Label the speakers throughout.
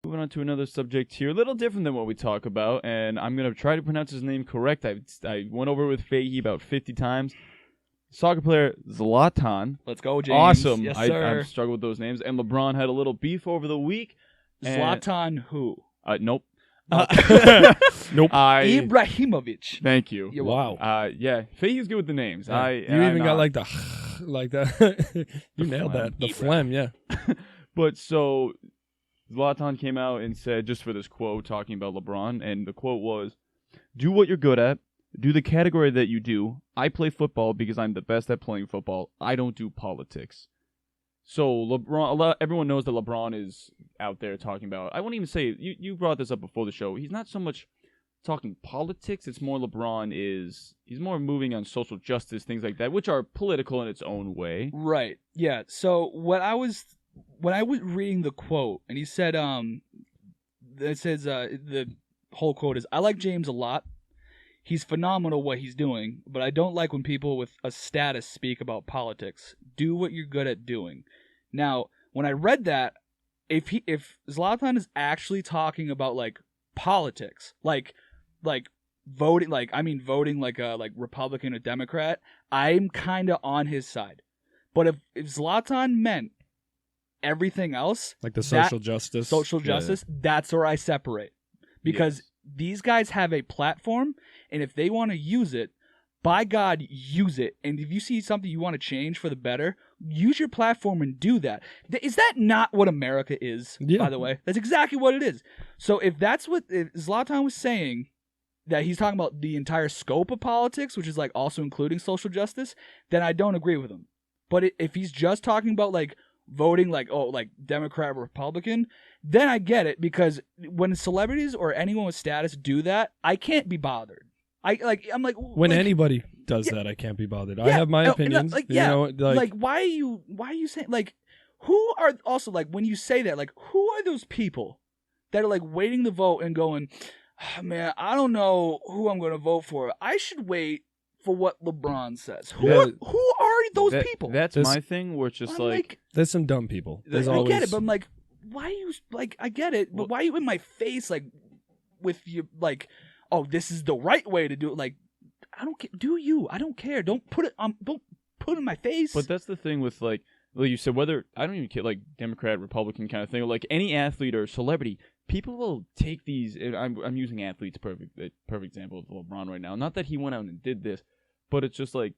Speaker 1: Moving on to another subject here, a little different than what we talk about, and I'm going to try to pronounce his name correct. I went over it with Fahey about 50 times. Soccer player Zlatan.
Speaker 2: Let's go, James.
Speaker 1: Awesome.
Speaker 2: Yes, sir.
Speaker 1: I struggle with those names. And LeBron had a little beef over the week.
Speaker 2: Zlatan who?
Speaker 1: Nope.
Speaker 3: Nope.
Speaker 2: Ibrahimović.
Speaker 1: Thank you.
Speaker 3: Wow.
Speaker 1: Yeah, Fahey's good with the names.
Speaker 3: Yeah.
Speaker 1: You
Speaker 3: even got like the like that. You nailed that. The phlegm, yeah.
Speaker 1: But so Zlatan came out and said, just for this quote, talking about LeBron, and the quote was, "Do what you're good at. Do the category that you do. I play football because I'm the best at playing football. I don't do politics." So LeBron, everyone knows that LeBron is out there talking about, I won't even say, you brought this up before the show, he's not so much talking politics, it's more he's more moving on social justice, things like that, which are political in its own way.
Speaker 2: Right. Yeah. So when I was reading the quote, and he said, it says, the whole quote is, "I like James a lot. He's phenomenal what he's doing, but I don't like when people with a status speak about politics. Do what you're good at doing." Now, when I read that, if Zlatan is actually talking about like politics, like voting, voting like a Republican or Democrat, I'm kind of on his side. But if Zlatan meant everything else,
Speaker 3: like the social justice,
Speaker 2: that's where I separate, because these guys have a platform, and if they want to use it, by God, use it. And if you see something you want to change for the better, use your platform and do that. Is that not what America is, by the way? That's exactly what it is. So if Zlatan was saying that he's talking about the entire scope of politics, which is like also including social justice, then I don't agree with him. But if he's just talking about like voting like Democrat or Republican, then I get it, because when celebrities or anyone with status do that, I can't be bothered. I'm like,
Speaker 3: when anybody does that, I can't be bothered. I have my opinions.
Speaker 2: Why are you saying, like, who are also, like, when you say that, like, who are those people that are like waiting to vote and going, "Oh, man, I don't know who I'm going to vote for. I should wait for what LeBron says." Who are those people?
Speaker 1: That's my thing, where it's just like
Speaker 3: there's some dumb people.
Speaker 2: I get it, but I'm like, why are you, like, I get it, but why are you in my face, like, with you, like, oh, this is the right way to do it? Like, I don't care. Do you? I don't care. Don't put it in my face.
Speaker 1: But that's the thing with, like you said, whether, I don't even care, like, Democrat, Republican kind of thing, or like any athlete or celebrity, people will take these. I'm using athletes, perfect example of LeBron right now. Not that he went out and did this, but it's just like,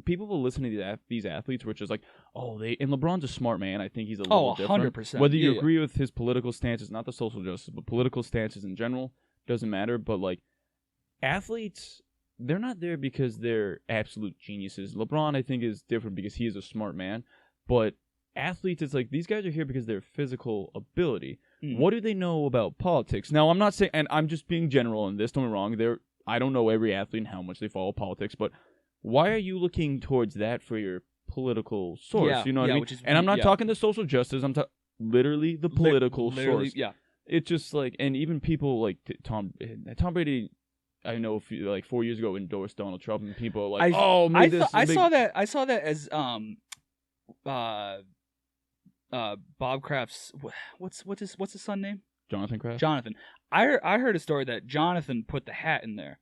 Speaker 1: people will listen to these athletes, which is like, and LeBron's a smart man. I think he's a little different.
Speaker 2: 100%.
Speaker 1: Whether you agree with his political stances, not the social justice, but political stances in general, doesn't matter. But like, athletes, they're not there because they're absolute geniuses. LeBron, I think, is different because he is a smart man. But athletes, it's like, these guys are here because of their physical ability. What do they know about politics? Now, I'm not saying, and I'm just being general in this, don't get me wrong, I don't know every athlete and how much they follow politics, but why are you looking towards that for your political source? You know what I mean? And I'm not talking the social justice, I'm talking literally the political source. Yeah. It's just like, and even people like Tom Brady, I know 4 years ago endorsed Donald Trump, and people are like, I saw that as Bob Kraft's, what's his son name? Jonathan Kraft.
Speaker 2: Jonathan. I heard a story that Jonathan put the hat in there.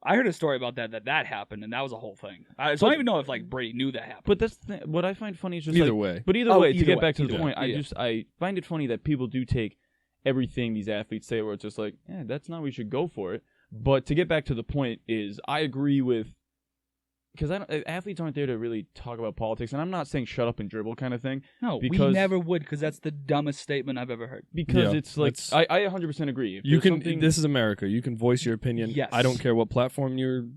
Speaker 2: I heard a story about that happened, and that was a whole thing. I don't even know if like Brady knew that happened.
Speaker 1: But that's what I find funny is just
Speaker 3: either way.
Speaker 1: But either way, to get back to the point, I find it funny that people do take everything these athletes say, where it's just like, that's not, we should go for it. But to get back to the point is, I agree with, because athletes aren't there to really talk about politics, and I'm not saying shut up and dribble kind of thing.
Speaker 2: No, we never would, because that's the dumbest statement I've ever heard.
Speaker 1: Because it's like, I 100% agree.
Speaker 3: This is America. You can voice your opinion.
Speaker 2: Yes.
Speaker 3: I don't care what platform you're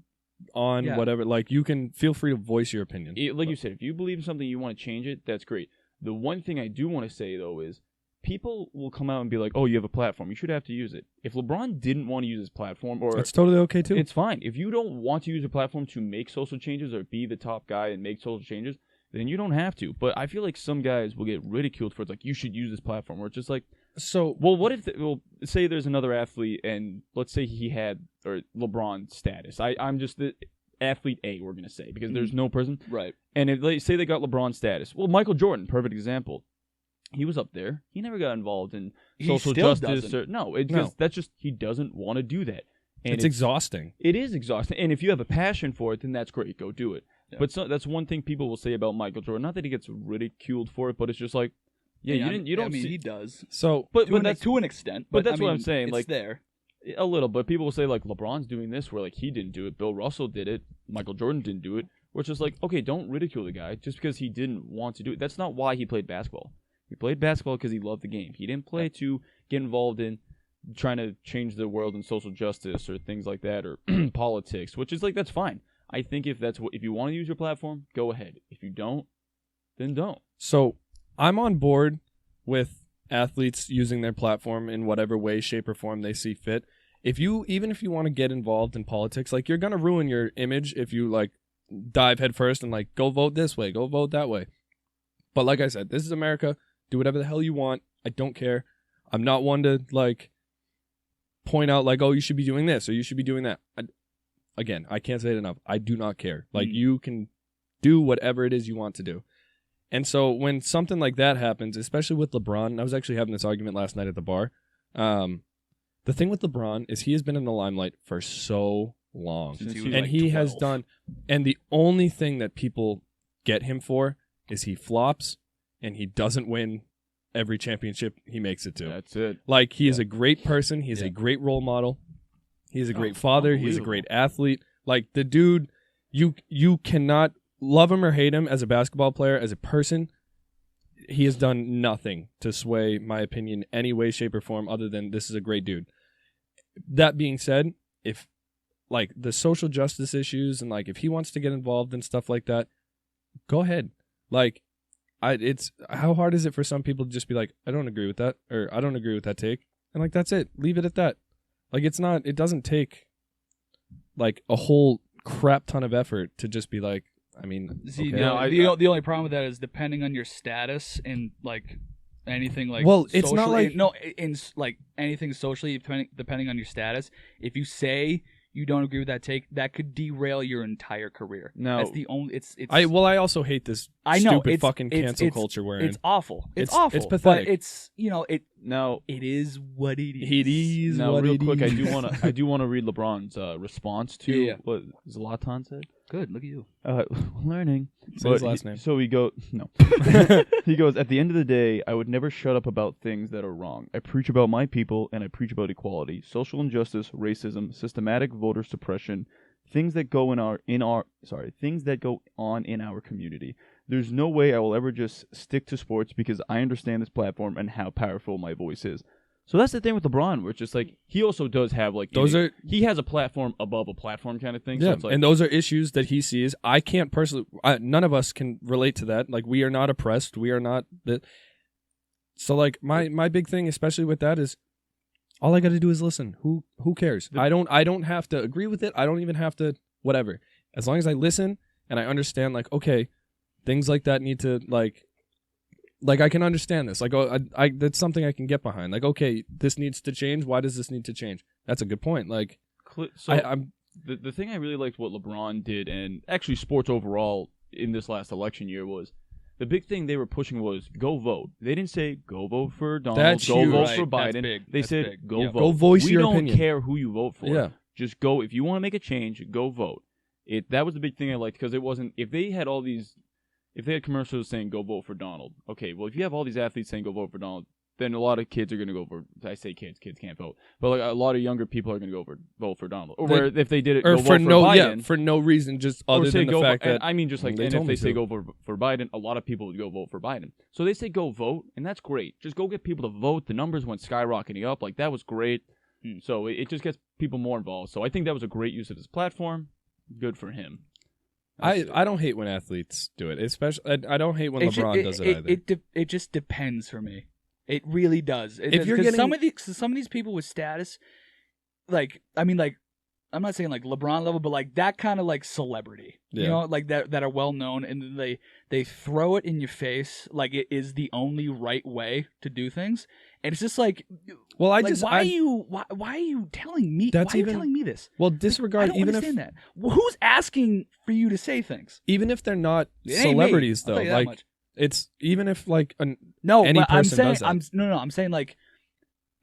Speaker 3: on, whatever. Like, you can feel free to voice your opinion.
Speaker 1: You said, if you believe in something, you want to change it, that's great. The one thing I do want to say, though, is people will come out and be like, "Oh, you have a platform. You should have to use it." If LeBron didn't want to use his platform, or
Speaker 3: that's totally okay too.
Speaker 1: It's fine. If you don't want to use a platform to make social changes or be the top guy and make social changes, then you don't have to. But I feel like some guys will get ridiculed for it's like, you should use this platform. Or it's just like, what if say there's another athlete, and let's say he had LeBron status. I'm just the athlete A, we're gonna say, because there's no person,
Speaker 2: right?
Speaker 1: And if say they got LeBron status, well, Michael Jordan, perfect example. he was up there. He never got involved in
Speaker 2: He
Speaker 1: social
Speaker 2: still
Speaker 1: justice.
Speaker 2: doesn't.
Speaker 1: That's just he doesn't want to do that. And
Speaker 3: it's exhausting.
Speaker 1: It is exhausting. And if you have a passion for it, then that's great. Go do it.
Speaker 2: Yeah.
Speaker 1: But that's one thing people will say about Michael Jordan. Not that he gets ridiculed for it, but it's just like, you don't see.
Speaker 2: He does.
Speaker 1: So,
Speaker 2: to an extent.
Speaker 1: But that's what I'm saying.
Speaker 2: It's
Speaker 1: like
Speaker 2: there.
Speaker 1: a little. But people will say like LeBron's doing this, where like he didn't do it. Bill Russell did it. Michael Jordan didn't do it. Where it's just like, okay, don't ridicule the guy just because he didn't want to do it. That's not why he played basketball. He played basketball because he loved the game. He didn't play to get involved in trying to change the world in social justice or things like that or politics, which is like, that's fine. I think if you want to use your platform, go ahead. If you don't, then don't.
Speaker 3: So I'm on board with athletes using their platform in whatever way, shape, or form they see fit. Even if you want to get involved in politics, like you're gonna ruin your image if you like dive headfirst and like go vote this way, go vote that way. But like I said, this is America. Do whatever the hell you want. I don't care. I'm not one to like point out like, oh, you should be doing this or you should be doing that. Again, I can't say it enough. I do not care. Like you can do whatever it is you want to do. And so when something like that happens, especially with LeBron, and I was actually having this argument last night at the bar. The thing with LeBron is he has been in the limelight for so long. And he has done, and the only thing that people get him for is he flops and he doesn't win every championship he makes it to.
Speaker 1: That's it.
Speaker 3: Like, he is a great person. He is a great role model. He is a great father. He's a great athlete. Like, the dude, you cannot love him or hate him as a basketball player, as a person. He has done nothing to sway my opinion any way, shape, or form other than this is a great dude. That being said, if like the social justice issues and like if he wants to get involved in stuff like that, go ahead. Like, it's how hard is it for some people to just be like, I don't agree with that, or I don't agree with that take, and like that's it. Leave it at that. Like, it doesn't take like a whole crap ton of effort to just be like, I mean,
Speaker 2: see,
Speaker 3: okay.
Speaker 2: the only problem with that is depending on your status and like anything like.
Speaker 3: Well, it's not like
Speaker 2: in like anything socially depending on your status. If you say you don't agree with that take, that could derail your entire career.
Speaker 1: No,
Speaker 2: that's the only.
Speaker 3: I also hate this stupid fucking cancel culture we're in.
Speaker 2: It's awful. It's awful.
Speaker 3: It's pathetic.
Speaker 2: But it's it is what it is.
Speaker 3: It is.
Speaker 1: Now,
Speaker 3: what
Speaker 1: real
Speaker 3: it
Speaker 1: quick,
Speaker 3: is.
Speaker 1: I do want to read LeBron's response to what Zlatan said.
Speaker 2: Good, look at you.
Speaker 1: Learning.
Speaker 3: Say his last name.
Speaker 1: So he goes, at the end of the day, I would never shut up about things that are wrong. I preach about my people, and I preach about equality, social injustice, racism, systematic voter suppression, things that go on in our community. There's no way I will ever just stick to sports because I understand this platform and how powerful my voice is. So that's the thing with LeBron, where it's just like he also does have like he has a platform above a platform kind of thing.
Speaker 3: Yeah,
Speaker 1: so it's like,
Speaker 3: and those are issues that he sees. I can't personally. None of us can relate to that. Like, we are not oppressed. We are not that. So like my big thing, especially with that, is all I got to do is listen. Who cares? I don't have to agree with it. I don't even have to whatever. As long as I listen and I understand, like, okay, things like that need to like I can understand this. Like, I that's something I can get behind. Like, okay, this needs to change. Why does this need to change? That's a good point. Like,
Speaker 1: so I'm the thing I really liked what LeBron did, and actually sports overall in this last election year, was the big thing they were pushing was go vote. They didn't say go vote for Donald,
Speaker 3: That's
Speaker 1: go
Speaker 3: huge.
Speaker 1: vote
Speaker 3: Right.
Speaker 1: for Biden. They
Speaker 2: That's
Speaker 1: said
Speaker 2: big.
Speaker 1: go vote.
Speaker 3: Go voice your opinion.
Speaker 1: We don't care who you vote for.
Speaker 3: Yeah.
Speaker 1: Just go. If you want to make a change, go vote. That was the big thing I liked, because it wasn't, if they had commercials saying go vote for Donald, okay, well, if you have all these athletes saying go vote for Donald, then a lot of kids are going to go for, I say kids can't vote, but like a lot of younger people are going to vote for Donald. Or if they did it,
Speaker 3: or
Speaker 1: go vote for Biden.
Speaker 3: for no reason, just other than the fact that,
Speaker 1: I mean, just like, and if they say go for Biden, a lot of people would go vote for Biden. So they say go vote, and that's great. Just go get people to vote. The numbers went skyrocketing up. Like, that was great. So it just gets people more involved. So I think that was a great use of his platform. Good for him.
Speaker 3: I don't hate when athletes do it. Especially, I don't hate when LeBron does it either.
Speaker 2: It just depends for me. It really does.
Speaker 3: If you're getting
Speaker 2: some of these people with status, like, I mean, like, I'm not saying like LeBron level, but like that kind of like celebrity, you know, like that are well known, and then they throw it in your face like it is the only right way to do things, and it's just like,
Speaker 3: well, why
Speaker 2: are you telling me? Why are you telling me this?
Speaker 3: Well, disregard.
Speaker 2: I don't understand that. Well, who's asking for you to say things?
Speaker 3: Even if they're not celebrities, though,
Speaker 2: like
Speaker 3: It's even if like any
Speaker 2: but I'm
Speaker 3: person
Speaker 2: saying
Speaker 3: does that.
Speaker 2: I'm saying like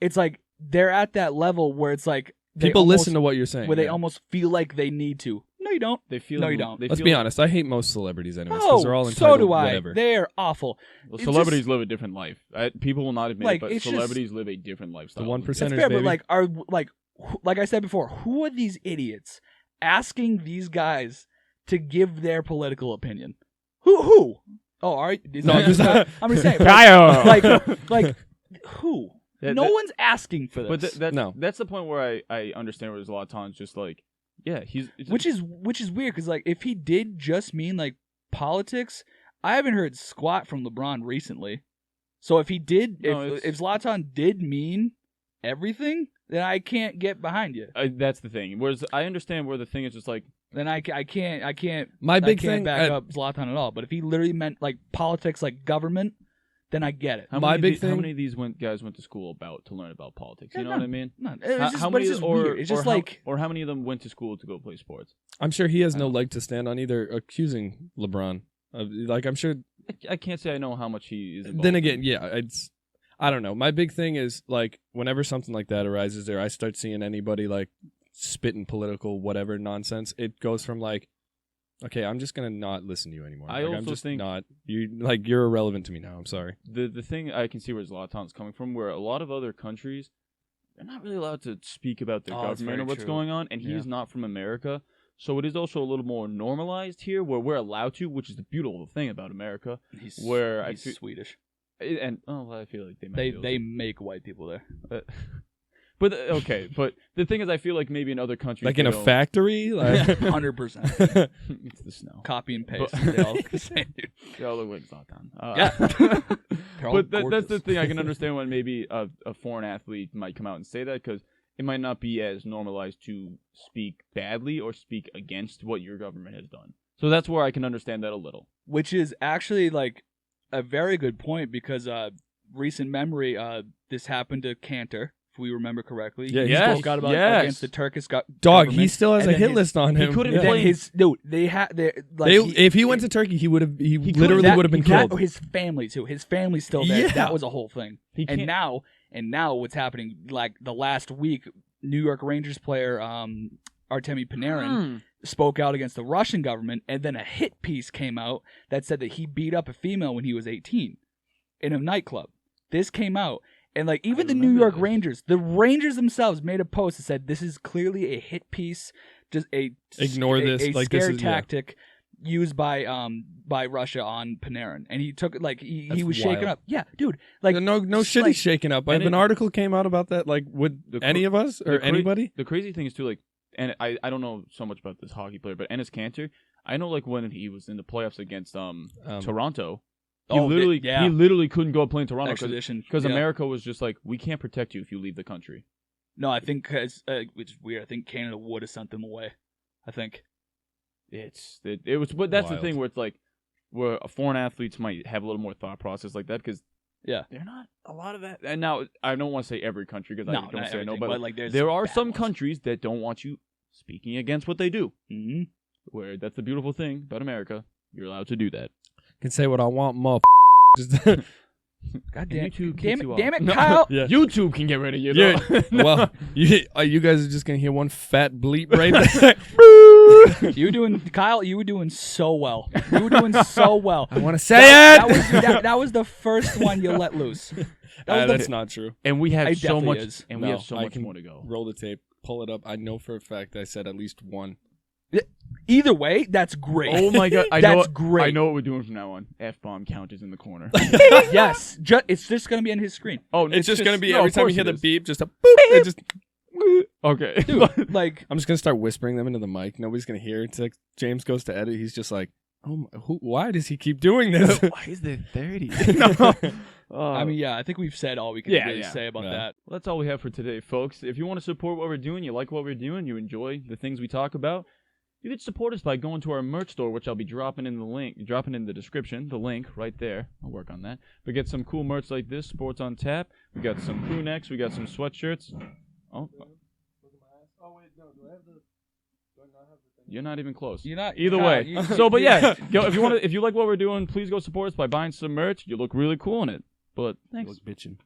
Speaker 2: it's like they're at that level where it's like
Speaker 3: People listen to what you're saying.
Speaker 2: where they almost feel like they need to. No, you don't.
Speaker 1: They feel
Speaker 2: No, you don't.
Speaker 3: Let's be honest. I hate most celebrities anyways because
Speaker 2: No,
Speaker 3: they're all entitled.
Speaker 2: so do I.
Speaker 3: Whatever.
Speaker 2: They're awful.
Speaker 1: Well,
Speaker 2: It's
Speaker 1: celebrities
Speaker 2: just-
Speaker 1: live a different life. People will not admit
Speaker 2: Like,
Speaker 1: it, but
Speaker 2: it's just-
Speaker 1: celebrities live a different lifestyle.
Speaker 3: The 1%.
Speaker 2: That's
Speaker 3: Percenters,
Speaker 2: fair,
Speaker 3: baby.
Speaker 2: but like I said before, who are these idiots asking these guys to give their political opinion? Who? Oh, all right.
Speaker 3: No, I'm just
Speaker 2: I'm just saying.
Speaker 1: Kyle!
Speaker 2: Like who?
Speaker 1: That-
Speaker 2: No
Speaker 1: that-
Speaker 2: one's asking for
Speaker 1: But
Speaker 2: this.
Speaker 1: that's the point where I understand where Zlatan's just like, yeah,
Speaker 2: which is weird because like if he did just mean like politics, I haven't heard squat from LeBron recently. So if he did, if Zlatan did mean everything, then I can't get behind you.
Speaker 1: that's the thing. Whereas I understand where the thing is just like,
Speaker 2: Then I can't.
Speaker 3: My big
Speaker 2: I can't
Speaker 3: thing.
Speaker 2: back up Zlatan at all. But if he literally meant like politics, like government, then I get it.
Speaker 1: how many of these guys went to school to learn about politics? You know what I mean?
Speaker 2: No,
Speaker 1: How
Speaker 2: it's just weird. It's just like
Speaker 1: or how many of them went to school to go play sports?
Speaker 3: I'm sure he has no leg to stand on either. Accusing LeBron, like I'm sure.
Speaker 1: I can't say I know how much he is involved.
Speaker 3: Then again, yeah, I don't know. My big thing is like whenever something like that arises, there I start seeing anybody like spitting political whatever nonsense. It goes from like, okay, I'm just gonna not listen to you anymore.
Speaker 1: I
Speaker 3: like,
Speaker 1: also
Speaker 3: I'm just
Speaker 1: think
Speaker 3: not you're irrelevant to me now. I'm sorry.
Speaker 1: The thing I can see where Zlatan's coming from, where a lot of other countries, they're not really allowed to speak about their
Speaker 2: that's
Speaker 1: government or
Speaker 2: very
Speaker 1: what's
Speaker 2: true.
Speaker 1: going on, and he's not from America. So it is also a little more normalized here, where we're allowed to, which is the beautiful thing about America.
Speaker 2: he's
Speaker 1: He's
Speaker 2: Swedish.
Speaker 1: And I feel like
Speaker 2: They make white people there.
Speaker 1: But but the thing is, I feel like maybe in other countries,
Speaker 3: Like in a
Speaker 1: they don't-
Speaker 3: factory, like
Speaker 2: 100%.
Speaker 1: it's the snow.
Speaker 2: Copy and paste.
Speaker 1: But-
Speaker 2: They all look the same, dude.
Speaker 1: They all look like Zlatan.
Speaker 2: Yeah. They're all
Speaker 1: But that's
Speaker 2: gorgeous.
Speaker 1: the thing. I can understand when maybe a foreign athlete might come out and say that because it might not be as normalized to speak badly or speak against what your government has done. So that's where I can understand that a little.
Speaker 2: Which is actually like a very good point because recent memory, this happened to Cantor, if we remember correctly.
Speaker 3: Yeah,
Speaker 2: he
Speaker 3: yes,
Speaker 2: spoke out about
Speaker 1: yes.
Speaker 2: against the Turkish
Speaker 3: dog.
Speaker 2: government.
Speaker 3: He still has
Speaker 2: And
Speaker 3: a
Speaker 2: then
Speaker 3: hit
Speaker 2: his-
Speaker 3: list on him.
Speaker 1: he couldn't
Speaker 2: And then
Speaker 1: play-
Speaker 2: his dude, they had like
Speaker 3: If he went to Turkey, he would have. He
Speaker 1: could've-
Speaker 3: literally would have been killed.
Speaker 2: His family too. His family's still there.
Speaker 3: Yeah.
Speaker 2: That was a whole thing.
Speaker 1: He
Speaker 2: And
Speaker 1: can't-
Speaker 2: now what's happening? Like the last week, New York Rangers player Artemi Panarin spoke out against the Russian government, and then a hit piece came out that said that he beat up a female when he was 18 in a nightclub. This came out, and like even the New
Speaker 1: remember
Speaker 2: York
Speaker 1: this.
Speaker 2: Rangers, the Rangers themselves made a post that said this is clearly a hit piece, just
Speaker 3: Ignore this,
Speaker 2: a
Speaker 3: like, this
Speaker 2: scare
Speaker 3: is- yeah.
Speaker 2: tactic used by Russia on Panarin, and he took it like he
Speaker 3: That's
Speaker 2: was shaken
Speaker 3: wild.
Speaker 2: up. Yeah, dude, like
Speaker 3: no shit.
Speaker 2: like-
Speaker 3: He's shaking up.
Speaker 1: and
Speaker 3: If an
Speaker 1: it-
Speaker 3: article came out about that, like would
Speaker 1: The cr-
Speaker 3: any of us or
Speaker 1: the cra-
Speaker 3: anybody?
Speaker 1: The crazy thing is too, like, and I don't know so much about this hockey player, but Enes Kanter, I know like when he was in the playoffs against Toronto, he literally couldn't go play in Toronto
Speaker 2: extradition
Speaker 1: because
Speaker 2: yeah.
Speaker 1: America was just like, we can't protect you if you leave the country.
Speaker 2: No, I think which is weird. I think Canada would have sent them away. I think.
Speaker 1: It was, but that's
Speaker 3: Wild.
Speaker 1: the thing where it's like, where foreign athletes might have a little more thought process like that because
Speaker 2: Yeah.
Speaker 1: they're not a lot of that. And now I don't want to say every country because I
Speaker 2: No,
Speaker 1: don't
Speaker 2: not
Speaker 1: say no,
Speaker 2: everything,
Speaker 1: but
Speaker 2: like there's
Speaker 1: there are
Speaker 2: bad
Speaker 1: some
Speaker 2: ones.
Speaker 1: countries that don't want you speaking against what they do.
Speaker 2: Mm-hmm.
Speaker 1: Where that's the beautiful thing about America, you're allowed to do that.
Speaker 3: Can say what I want, mother. Just
Speaker 2: God damn,
Speaker 1: YouTube
Speaker 2: damn
Speaker 1: kicks you
Speaker 2: it, damn it,
Speaker 1: off. No.
Speaker 2: Kyle.
Speaker 3: yeah.
Speaker 1: YouTube can get rid of you.
Speaker 3: Yeah.
Speaker 1: Though.
Speaker 3: Well, you guys are just gonna hear one fat bleep right there.
Speaker 2: You were doing, Kyle. You were doing so well. You were doing so well.
Speaker 3: I want to say
Speaker 2: That
Speaker 3: it.
Speaker 2: was the first one you let loose.
Speaker 3: That's not true.
Speaker 1: And we have
Speaker 2: It
Speaker 1: so
Speaker 2: definitely
Speaker 1: much,
Speaker 2: is.
Speaker 1: and we
Speaker 3: No,
Speaker 1: have so
Speaker 3: I
Speaker 1: much
Speaker 3: can
Speaker 1: more to go.
Speaker 3: Roll the tape, pull it up. I know for a fact I said at least one.
Speaker 2: Either way, that's great.
Speaker 1: Oh my god, I
Speaker 2: That's
Speaker 1: know,
Speaker 2: great.
Speaker 1: I know what we're doing from now on. F-bomb count is in the corner.
Speaker 2: Yes, it's just gonna be on his screen.
Speaker 1: Oh,
Speaker 3: It's just gonna be
Speaker 1: no,
Speaker 3: every
Speaker 1: of
Speaker 3: time you
Speaker 1: course
Speaker 3: hear
Speaker 1: it
Speaker 3: the
Speaker 1: is.
Speaker 3: beep, just a boop. It just.
Speaker 1: Okay,
Speaker 2: Dude, like
Speaker 3: I'm just gonna start whispering them into the mic. Nobody's gonna hear. It's like James goes to edit. He's just like, "Oh, why does he keep doing this?"
Speaker 1: why is there 30? No.
Speaker 2: I mean, yeah, I think we've said all we can
Speaker 1: Yeah,
Speaker 2: really
Speaker 1: yeah.
Speaker 2: say about
Speaker 3: Yeah.
Speaker 2: that.
Speaker 1: Well, that's all we have for today, folks. If you want to support what we're doing, you like what we're doing, you enjoy the things we talk about, you can support us by going to our merch store, which I'll be dropping in the description, the link right there. I'll work on that. We get some cool merch like this, Sports on Tap. We got some crew necks. We got some sweatshirts. Oh,
Speaker 3: Oh wait, no. Do I have the? Do I not have the
Speaker 1: You're not even close.
Speaker 2: You're not
Speaker 1: Either
Speaker 2: no,
Speaker 1: way.
Speaker 2: you-
Speaker 1: So, but yeah, go, if you like what we're doing, please go support us by buying some merch. You look really cool in it. But thanks.
Speaker 3: Look bitching.